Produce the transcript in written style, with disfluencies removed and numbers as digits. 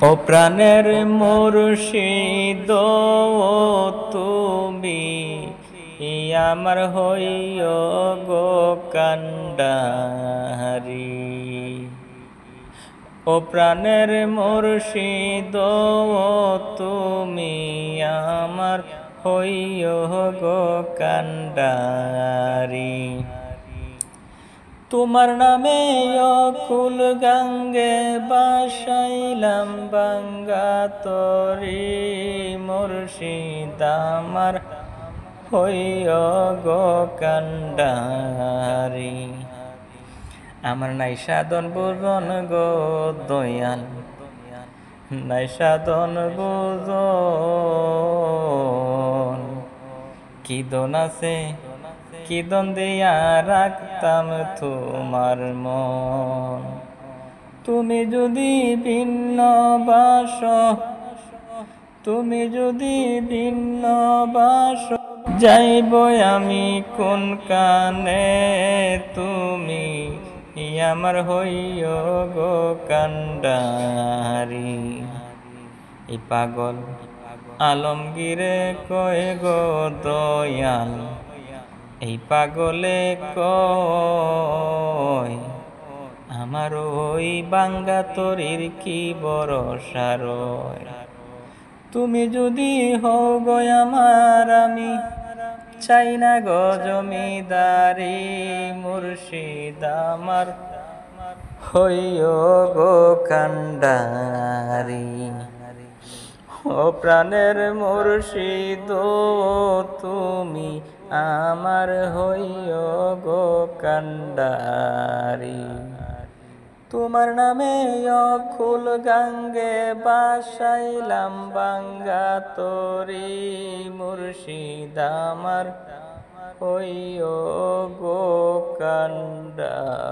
ও প্রাণের মুর্শিদ তুমি আমার হইও গো কান্ডারি। ও প্রাণের মুর্শিদ তুমি আমার হইও গো কান্ডারি। তোমার নামে অকুল গঙ্গে বাসাইলাম বাঙ্গা তরি মুর্শিদ আমার হইও গো কান্ডারি। আমার নাই সাধন বুঝন গো দয়াল, নাই সাধন বুঝন। কি দন আছে কি দন দিয়া রাখতাম তোমার মন। তুমি যদি ভিন্ন বাস, তুমি যদি ভিন্ন বাস, যাইব আমি কোন কানে। তুমি আমার হইও গো কান্ডারি। এই পাগল আলমগীরে কয় গো দয়াল, এই পাগলে কয় আমার ওই বাঙ্গা তরির কি ভরসা রয়। তুমি যদি হও গো আমার, আমি চাই না গো জমিদারি। মুর্শিদ আমার হইও গো কান্ডারি। ও প্রাণের মুর্শিদ তুমি আমার হইও গো কান্ডারি। তোমার নামে অকুল গঙ্গে বাসাইলাম বাঙ্গা তরি মুর্শিদ আমার হইও গো কান্ডারি।